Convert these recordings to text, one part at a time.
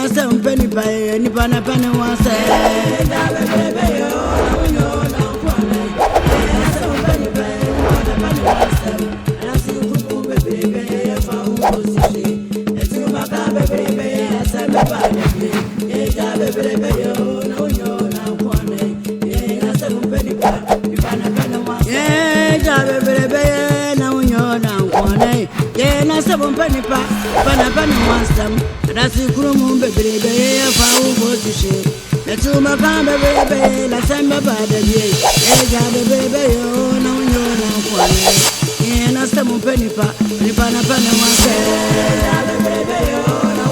some penny pie, any pana penny was said. Seven penny pa, penny wants them. That's the room, baby, if I will go to shit. The two my baby, let's send my body. Baby, oh, no, you're not one. Yeah, seven penny pa, penny wants them. Baby, oh, no,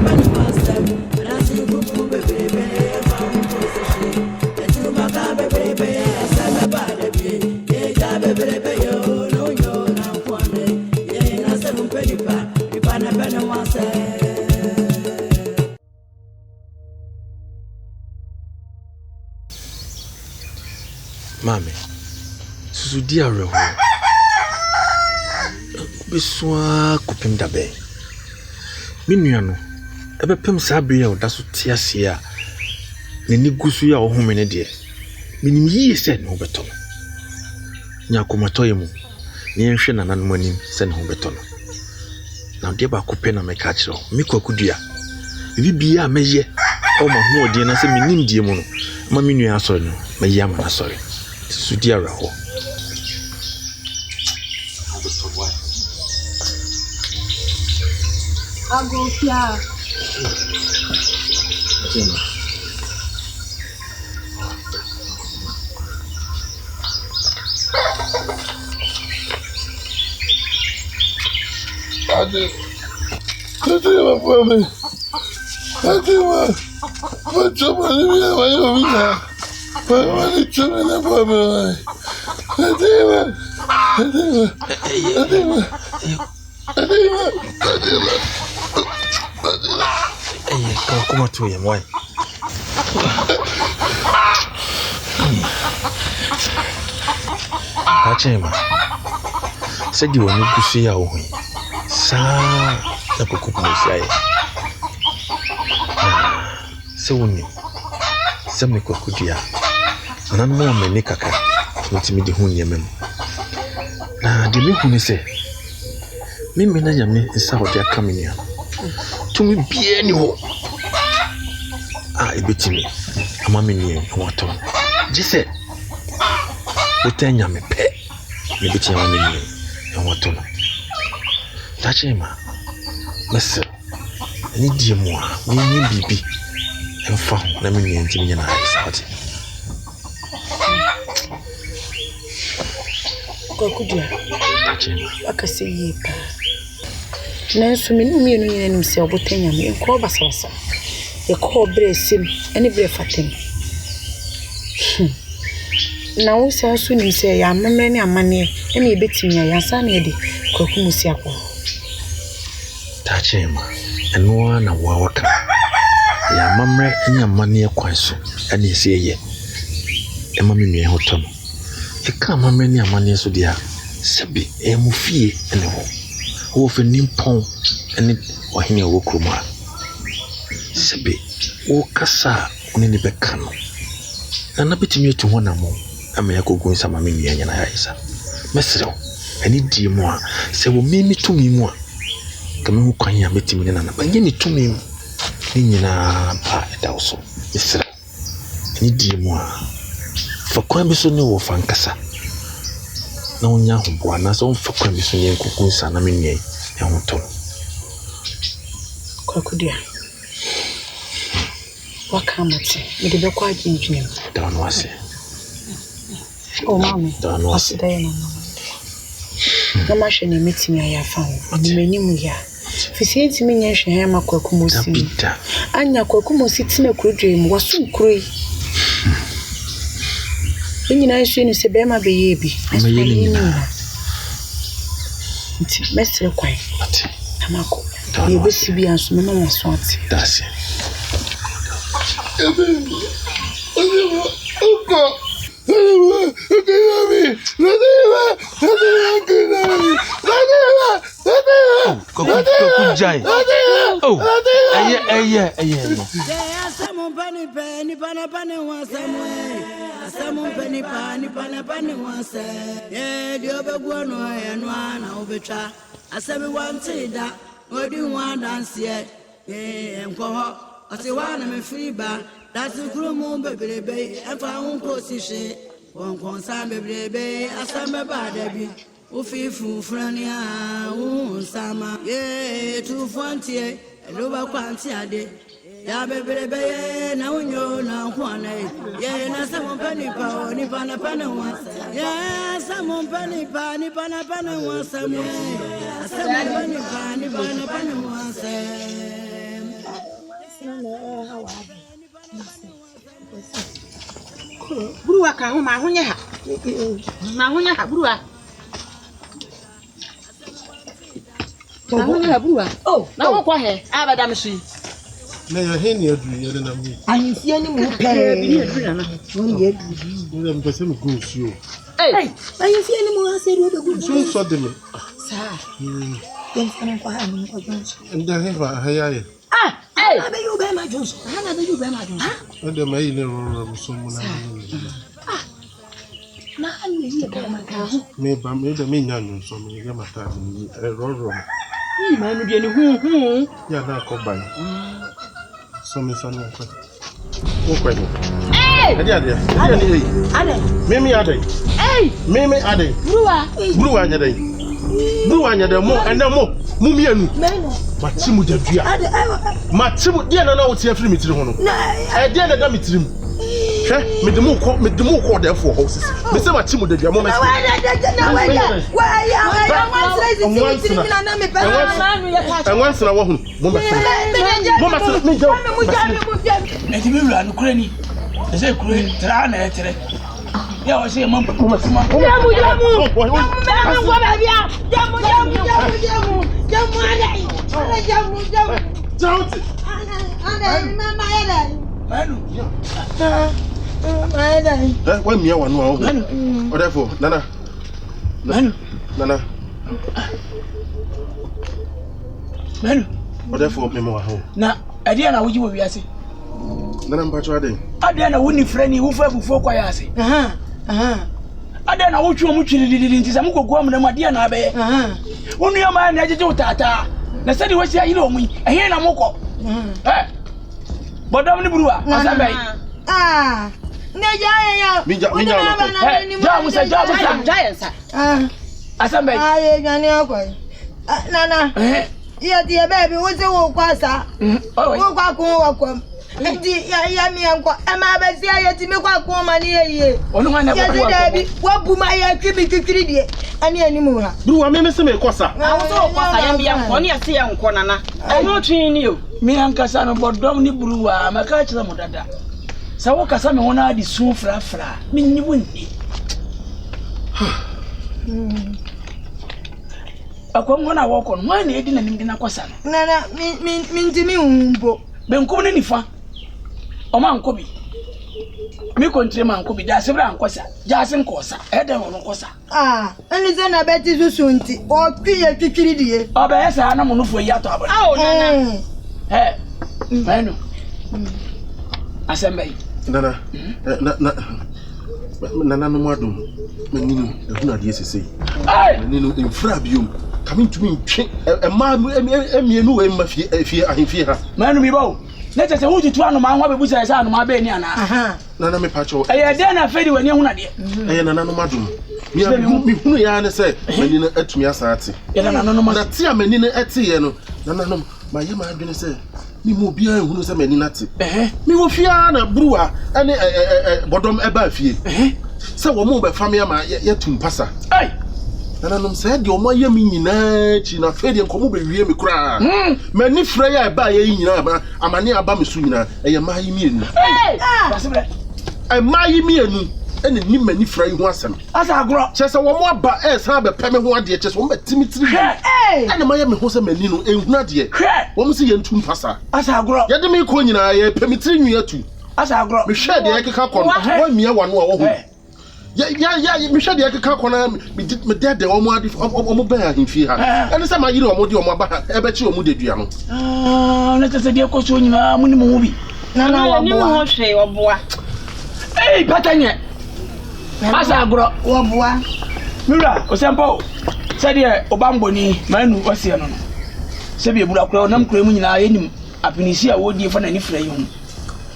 penny wants them. That's the room, baby, if I will go to shit. The two my baby, let's send my body. Baby, Mami, susu di areho. Besua kupim dabe. Minua no, ebepem saa bere a oda so te ase a nani gusu ya ohome ne de. Minim yiye se no beto no. Nya komato yemu. Ni enhwe nananom anim se no beto no. Na de ba kopɛ na meka kire o. Me kwakudua. Bibia a meye o ma ho odi na se minim die mu no. Ma minua asɔre no, mayi ama na asɔre. Sudia raho. Agofia. Ade ma po me. Ade ma. Ma chama ni mi ma yo mi na. Ma ni chama na po me. Ade ma. Eye, kuma to yem why? Achema. Said you want to see how we. Sa na kokupu sai. Se woni. Se me kokudia. Nan mo ameni kaka. Ntimi de hu nyemem. Na de me hu ne se. Mimi na nyame nsa odi aka me nia. Tumi bie ni ho. Ebetimi. Ama me ni wato. Jise. Utenya me pe. Me beti ama me ni wato no. Tachema. Mese. Ni die mo a, me ni bibi. Emfa ho na me ni ntimi nya na isa odi. Kwakudia. Tachema. Akase yipa. Nanso me no mienu nyina nim se obotanya me enko basawasa. E ko bresim ene bre fatem. Na wo sa so nim se ya amemre ne amane e me betimi ya yasa na ede kwakumusi akọ. Tachema. Eno na wa waka. Ya amemre nya amane ekwan so ene se ye. E ma me nwe hoto no. E ka amemre ne amane so dia sebi e mu fie ene ho. Wo fe nimpon ene ohene wo kroma. Sebe wo kasa oni ne beka no. Na betimi etu ho na mo. Ama yakogun sama me nua nya na yaisa. Mesrew ene die mu a se wo mimi tumi mu a kama hu kwan ya betimi ne na na banye ni tumi mu. Ni nyina ba da wo so. Mesrew ene die mu a fa kwan bi so ne wo fa nkasa. Na onya ho bo na so fa kwan bi so ne kogun sana me nua ya ho to. Kwakudia. Wakamati, me de bekwa jinjinem. Da no ase. Oh mama. Da no ase. Asida na mama. Na ma hwe ne metimi ayafa ho. Ni manimu ya. Fisi ntimi nya hwe ha makwakumosi. Bita. Anya kwakumosi tina kurodwe mu waso kuroi. Nyina hwe ni se bema be yebi. Nti mesre kwan. Ati. Amako. Ye besi bi anso me mama so ati. That's it. Kukujai. Oh, Some penny was somewhere. Some penny was yeah, the other one and one over try. I said, we want to that. What do you want dance yet? Yeah, and go up. I say, one I'm a free bar. That's the crew moon, baby, and found position. One concern, baby, I stand by baby. Ufi fu frania, sama, yeah, 240, lower quantity a day. Ya baby, now you know one, yeah, na some penny power, Nipana once, yeah, some penny pana once, some penny once. Burua ka ho ma honya ha. Ma honya ha burua. Ma honya ha burua. Oh, na wo kwa he. Abada me so. Na yo he ni adu ye na mu. Ahimfie ni mu pe bi ni adu na. Won ye adu. Ni am pese me go nsuo. Eh, ahimfie ni mu ase ru do go nsuo. So de me. Sa. Dem sana kwa ha ni ko jonso. Nda he ba ha ya ye. Ah, eh. Abe you be ma jonso. Ha na be you be ma jonso. Nda mai ni ro so mu na. Na ani ye ka ma ka ho. Me ba me da me nya no so me ga mata ni ro. Ni ma nu de ni hu. Ya na ko ban. So me sa no ko. O ko ni. Eh! Ade. Ade. Mimi ade. Eh! Mimi ade. Bruwa nya dai. Bruwa nya dai mo enda mo. Mu mienu. Mati mu dadua. Mati mu dia na na wo tie afiri mitiri ho no. Eh dia na da mitiri mu. Hwe me de mu ko da fo ho sisi. Me se mati mu dadua mo me. Enwansena wo hu. Mo me. Mo ma se me jaw. E ti mi wura no kure ni. E se kure tra na e tere. Ya o se mo ma se ma. Jamu. Go ba bia. Jamu. Jauti. Mama ele. Manu. Wa mia wa no a wo. O therefore nana. Manu. O therefore me wa ho. Na ade na wuji wo wiase. Nana mpacho ade. Ade na woni frani wo fa bufo kwa yase. Ade na wo twa mu twiri nti sam gogo am na mu ade na abe. Wonu ya ma na ajeje utata. Na sadi wo sia yire omu. Ehe na mokọ. Bodom ni buruwa asabai. Ne ya. Minja. Ja musa. Jayensa. Asabai. Aye gani akwai. Nana. Iya die baby wo se wo kwasa. Wo kwa ko wo kwam. Ndi ya mi anko e ma be si aye ti mi kwa ko ma ni ye. Onu ma na kwa. Ya David wo bu ma ya twibitwiri die. Ani ani mu ha. Bruwa me se me kosa. Wo se wo kwasa ya mi anko ni ase ya nko nana. Ono twin ni o. Mi ankasa no bodom ni buruwa maka kira mo dada. Sa wo kasa me wona adi sun fra. Mi nyi wonni. Akwam wona wo kon ma na edi na nimdi na kwasa no. Nana mi ntimi humbo. Benkum ne nifa. O ma nkobi. Mi kontre ma nkobi da sebra nkosa. Ja sem kosa. E de ho nkosa. Ani se na beti susu nti. O twiye twitwiri die. O be esa na mo no fo yi ato abon. Nana. Manu. Asembai. Nana no madum. Meninu ehuna de sesei. Meninu enfra biom. Kami ntumi ntwe. Ma emienu we mafie ahemfie ha. Manu mi bawo. Na tese wo tutu anu ma nwa bebusa esa anu ma be ni ana. Nana me pacho. Eye de na fedi wani ehuna de. Eye nana no madum. Mi hunu ya ne se meninu atumi asate. Ye nana no ma. Na ti a meninu etiye no. Nana no ma ye ma adwene se mi mo bia ehunu se meninu ate. Mi wo fia na bruwa ene bodom eba afie. Se wo mo be famia ma ye tumpasa. Nana no se de o ma ye mi nyina chi na fe de nkomo be wie mi kura. Mani fra ya eba ye nyina ba amane aba me su nyina eye ma yi mi enu. Ma yi mi enu ene ni mani fra yi ho asem. Asa agro. Che se wo mo aba san be peme ho ade che se wo be timitiri. Ene ma ye me ho se mani no ehuna de. Wo mo se ye ntumpasa. Asa agro. Ye de mi ko nyina ye pemitiri nwi atu. Asa agro. Me hwe de ye keka kon wo mia wano a wo ho. Yeah, me shade aka kona me dead omo ba ahimfie ha. Ene say ma yire omo de omo ba e be chi omo de dua no. Na tese de ko so nyina mu ni mo bi. Na wa ni mo hwe oboa. Eh, patanye. Asa agro oboa. Mira, osempo. Say de obamboni manu ose no no. Se bi ebura kura onam kura mu nyina yenim apinisi a wodi fa na ni fra yi hu.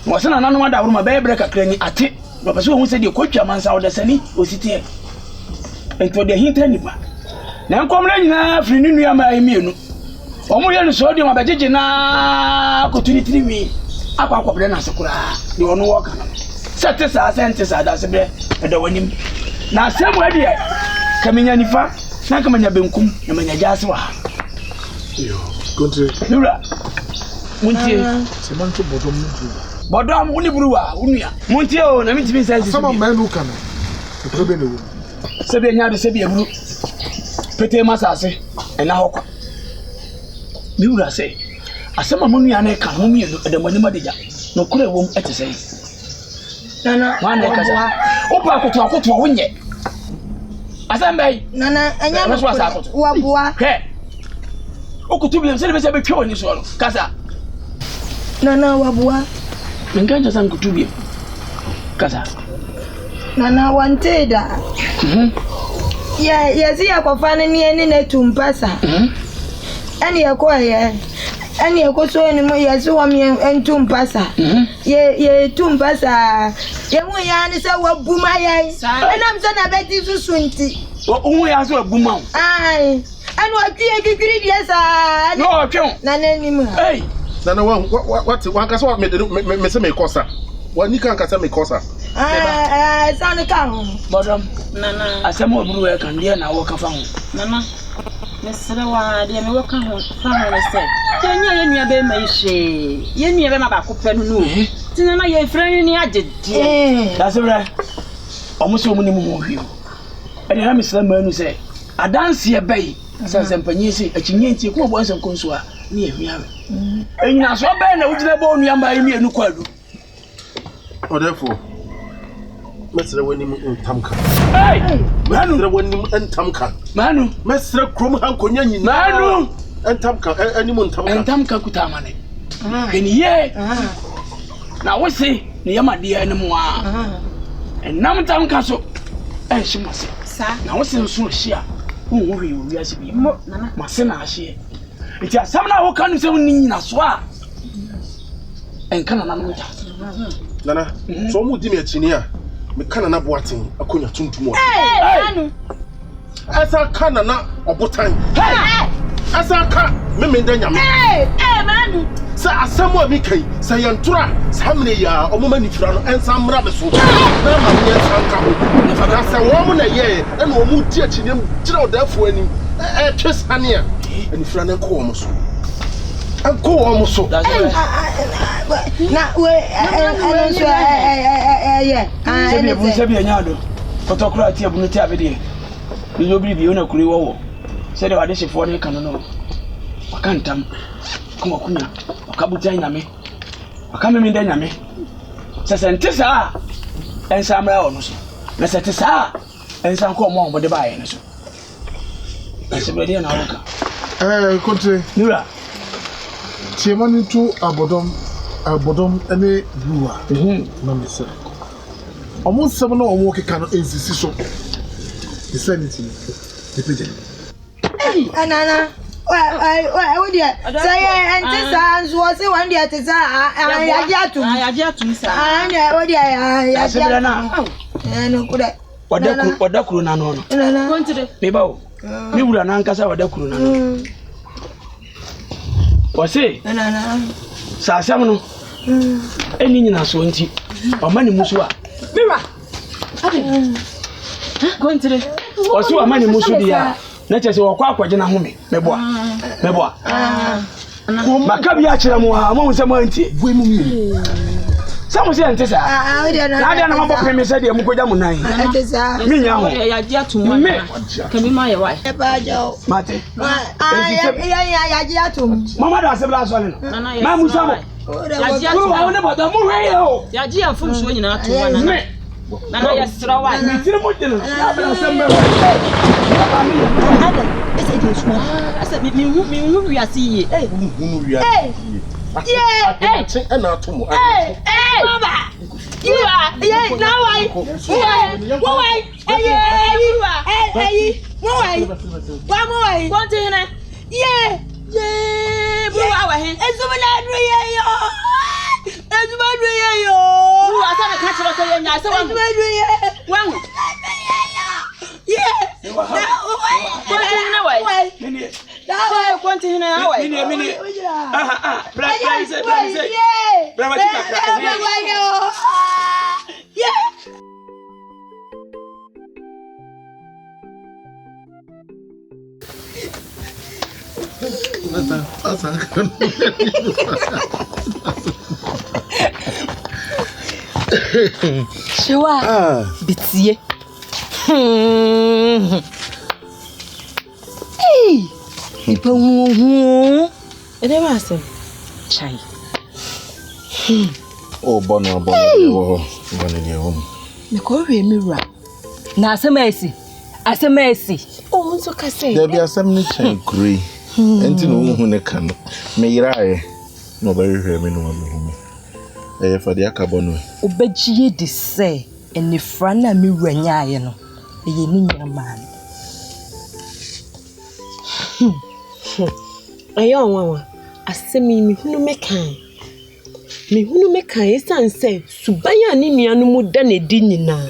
Mo se na nanu ada woro ma be bre kakra ni ate. No person who said you coach your man's out the sunny or city. And to the hint anywhere. Now come in free new yama immune. Omoyan sodium about Jina opportunity me. Aqua Brena Sakura, you won't walk. Satis are sentences as a bear at the winning. Now, somewhere dear coming any far, Nakamania Bunkum, and when I just were. Country. Nura. Munti, Semanto bottom. Bodom Unibruwa, Unia. Montio, I mean to be said, some man who can. The problem. Sabia de Sabia Group. Pete Masase, and now. Mura say, as some money and I can home you at the Monimadija. No could have won at the same. Nana, one Opa could talk to a win yet. As I may, Nana, and I was what? Hey, Okutubi celebrates every pure in this world. Casa Nana Wabua. Nganja zangu tubi. Kasa. Nana wanted. Yeah, yes, you are confining me any net to Mpasa. Any acquire. Any so anymore, yes, so I'm and Tumpasa. Ye, Tumpasa. Yamuyan is our boomay. And I'm son of Betty Swinty. Oh, we are so a boom. Aye. And what do you agree? Yes, I no, don't. None anymore. Hey. Nana, what one can swap me the cosa. One you can't me cosa. Ah, sound a cow. Madam, Nana, as some more blue can dear now walk around. Nana, Mr. Dear, me work home. Family said, can you hear me a baby? She, you never about Copen. Tinana, your friend in the adjective. That's right. Almost so many more of you. And I miss the man who say, I dance here, bay. Says Empanisi, a chinity, who was a consua near me. And you are so bad, I would never own you by me and Nuquadu. Or therefore, Mr. Winnie in Tamka. Hey, Manu, Winnie and Tamka. Manu, Mr. Crumhan Conyani, Manu, and Tamka, anyone Tamka. and Tamka Kutamani. And ye, now what's say, Niama dear anymore. And now Tamka so, and she must say, now what's in so sheer. Who will you be? My son, I see. It is some now who can say, Nina Swa and Canada. Nana, so mu dimi achinia me kana na boatin akonya tuntum o asa kana na obotan asa ka me menda nyame Manu. sa asamo a mi kai sa yantura sa mne ya omoma ni fira no ensa mra be so na ma me sanka ho na sa wo mu na ye na wo mu ti achinia kira odafo ani twesane a ani fira na ko wo so Uncle almost so. That's right. Not where Sabi anyado. Photocrat here bunu tia bede. Bi obi bi ona kuri wo. Say the wade shefo ne kan no. Wakantam. Kuma kunya. Wakabuta nyame. Wakame mi nda nyame. Sese ntisa ensa mra ono so. Na se tisa ensa ko mo obode baaye ne so. Ese bede na woka. Country. Nura. Tiemani to abodom ene bua. Na me se. Omo sebe na omo keka no ensisi so. The sanity. The page. Anana. Why dear? Say and this hands was one day to say I had to say. And oh dear, I had no good. Wadakuru na no. Beba. Mi wura na nkasa wadakuru na no. Wase sa asam no eni nyina so nti amani musu a mira Gontire. Wase amani musu dia na chese wokwa akwaje na home meboa makabi a kire mu ha mo nsem anti We mu mi. Samu se ntesa na dia na mabo peme se dia mu koja mu nan mi nya ho Ya ji atum me kemi ma ye wai mate ya ji atum mama da se bla so le no ma musa mo ya ji atum wo ne boda mu hwe ye o ya ji afum so nyina atum wana me Nana ya srawa. Tire mo jeno. Na bra sembe. Ada, ese di suma. Asa mi wi asiye. Hunu wi Yeah. and not to Hey, Baba. You are. Yeah, now I. Why? Hey. One more. Continue. Yeah. Bu awa he. Ezumana yo. Bu asa me ka chiro so ye nya se wan. Wan. Yeah. Continue wai. Mini. Continue na wai. Mini. Bra say. Bra ma chika. Yeah. Shewa. Bitie. Hey. Ipa hu. Ede ma asem. Chai. Oh, bono. Me ko hwe mi wura. Na asem esi. Oh, nso ka say. There be assembly chain grey. Enti no hu ne kan. Me yirae. No be hwe me no me hu. For the akabono. Obegie de say enifra na mi wura nyaaye no. Eye ni nyama. Ayo nwa asemi mi hunu mekan esan say subanya ni nuanu mu da na di nyina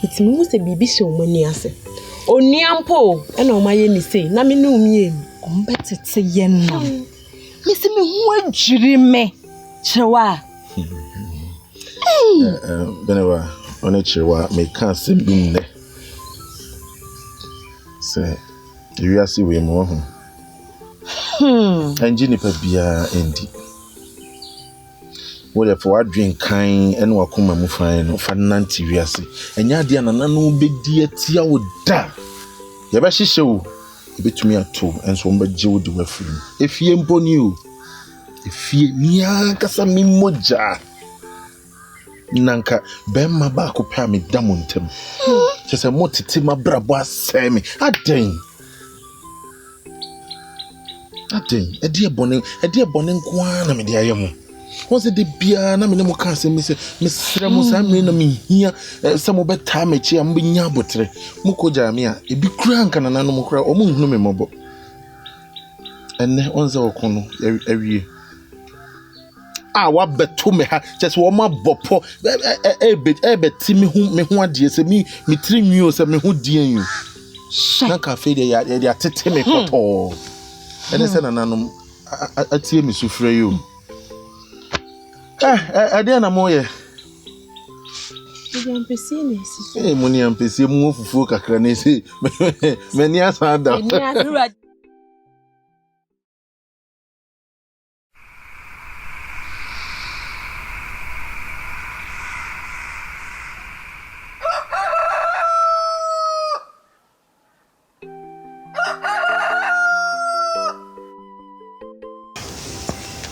itimi mu se bibi hye omani ase oniampo na omaye ni sei na me no umie Ombetete ye no. Me se me hu adwiri me chewa. Benewa one chewa me kan sembim ne. Se you see we mo ho. Engineer pa bia endi. Wo for adwen kan ene wakoma mu fan no fa nanti wiase. Enya de anana no bedi atia wo da. Ye ba hihye wo. E betumi ato enso wo ba je wo de wafiri. Efie mponi o. Efie nia kasa mi moja. Nanka bemma ba ko pa me da montem. Chese motete mabrabo asemi. Aden. Edie bonen kwa na me de ayemo. Wonse de bia na me ne mo ka asemi se mesre mo sa me na me hia se mo beta me chi am benya abotre. Mo ko jame a ebi kura nka na no mo kura o mo hunu me mobo. Enne onze okono awie. Wa beto me ha chese wo ma bopo ebeti me hu ade se me tiri nwi se me hu die yu. Na ka fe de ya tete me koto. Ene se na nanom atie me sufre yo. Ade na mo ye. Yampesi ni sisi. Muni yampesi mu fufu kakra na se. Me ni asa da. Ni adura.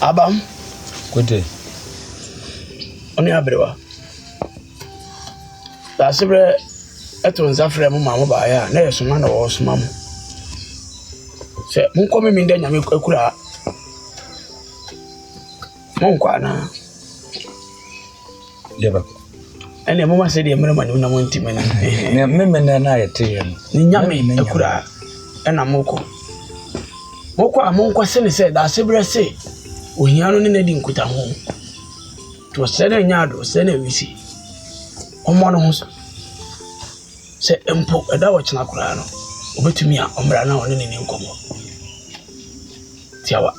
Abam. Kunte. Oni abrewa. Da sebre eto nzafre mu mamu ba ya na yesoma na wo soma mu. Se munko me nda nyame akura. Munko ana. Leba. Ene mo ma se de mmerema ni na monti mena. Me memena na yete no. Ni nyame akura. Ena moko. Moko amonko se ne se da sebre se ohiano ne nadi nkuta ho. To se na nyaado se na wisi. Omo no ho se empo eda wo china kura no. Obetumi a omra na one ne nkomo. Tiawa.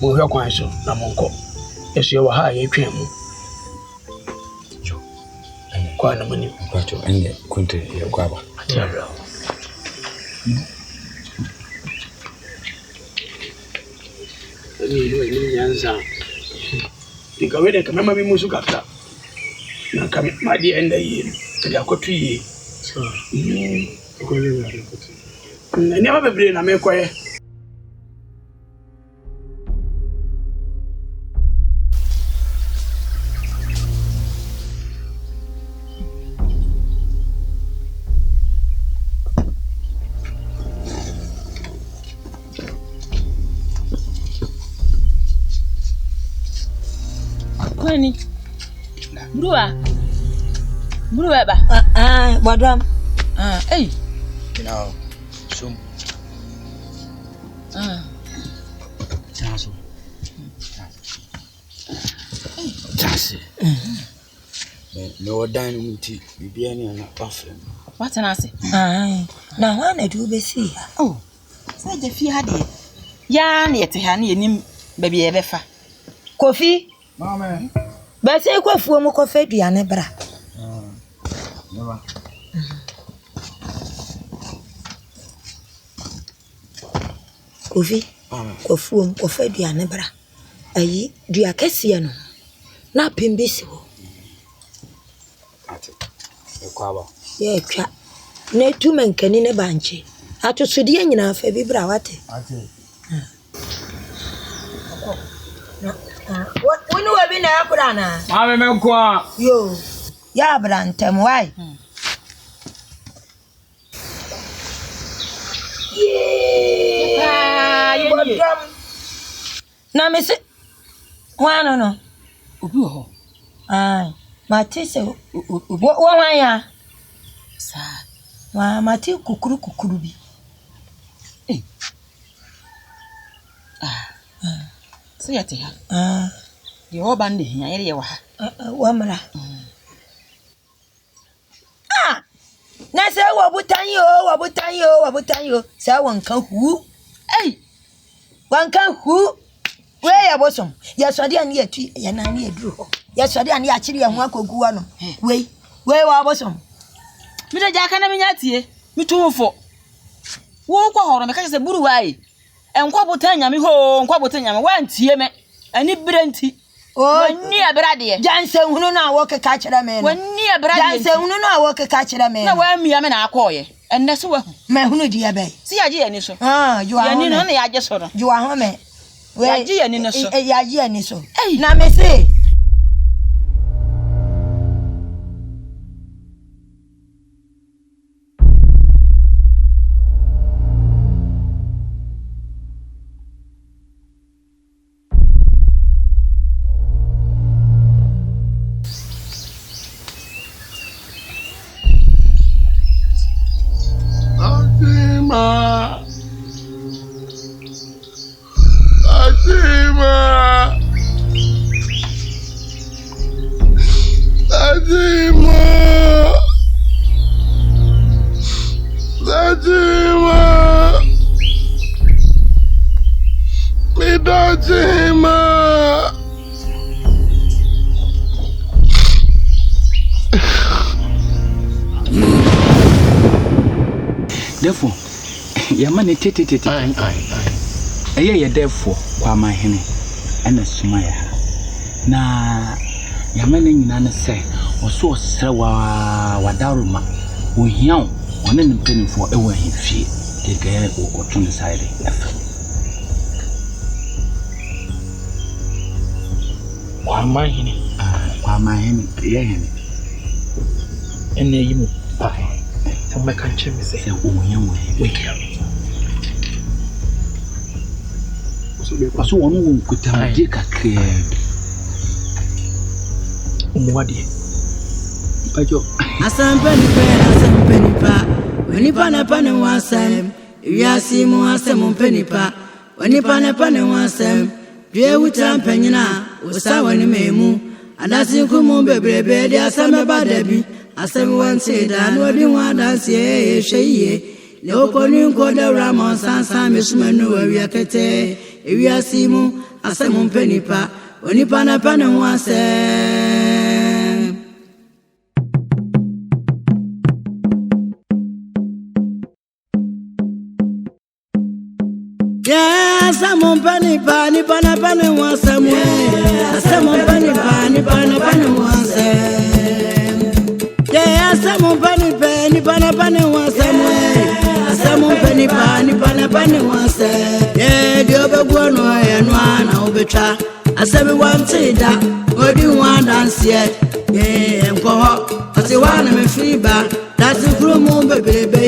Mo hwe kwan so na monko. Esu ye wa ha ye twen mu. Kwa na mani. Kwacho ende kunte ya kwaba. Tiawa. Ni nyanza. Dikawede kama mami musu kakta. Na kama madi enda yi. Ya kotu yi. Ko le ya kotu. Ni abebre na mekoye. Kwani. Brua ba. Badam. Hey. Now, some. Chasi. No dining with tea. Be any and a buffet. What an ass. Now, one I do be see. Oh, say the fee had it. Yan yet, honey, and him, baby, ever fa. Coffee? Mamma. But say, go for more coffee, Diana Bra. Never. Coffee? Coffee, coffee, Diana Bra. Aye, dear Cassiano. Na pimbisi ho. Ate. Ekwaba. Ye twa. Na tu menkani ne banche. Atosodie nyina fa bi bra wate. Ate. Wonu wa bi na akura na. Mama me kwa. Yo. Ya bra ntem wai. Na me se wana no. Obi ho. Ai, matese wo ya. Sa. Mati kukuru bi. So yet ha. You all band here, area wa. Wamra. Na se wabutan yo. Sa wanka hu. Wanka hu. Where ya bosom? Ya sodi ani etu ya na ani eduru ho. Ya sodi ani akiri ya ho akogu ano. We wa bosom. Mi da jaka na menya tie. Mi tumfo. Wo kwa horo me ka se buru wai. Enkwa botan nyame ho, enkwa botan nyame wa ntie me. Ani brenti. Wani abrade. Jansen hunu na wo ka kire me no. Wani abrade. Jansen hunu na wo ka kire me. Na wa mia me na akoye. Enne so wa. Me hunu di ebe. Si yaje yani so. You are. Yani no na yaje so no. You are home. Yaje yani no so. Yaje yani so. Na me say. Therefore, your money tete. Aye, therefore, kwa mahene, and a smile. Na your money nana say, or so sawa wadaruma, we young, one in the penny for a way he fee, take a or turn the side. Kwa mahene, yeah, and you pie. My country say, oh, young way. So one who could tell me, Dick, I clear. What do you? Asam penipa, when you pan upon one sam, you are seeing more asam penipa, when you pan upon one sam, dear with time penina, or someone memu, and as you come on, baby, there are some about Debbie. As everyone said, I know the one that's ye, no calling called the Ramon Sansa, Miss Manu, we are kete, if you are Simu, as a mon penipa, when you pan upon one sam. Yes, I'm on penipa, Nipana Pan one somewhere, as someone penipa, Nipana Pan one sam. Yeah, some penny was somewhere. Some penny was yeah, the other one and one I'll be try. As everyone say that, what do you want dance yet? Yeah, and go up. As you want me feedback, that's the crew moon, baby.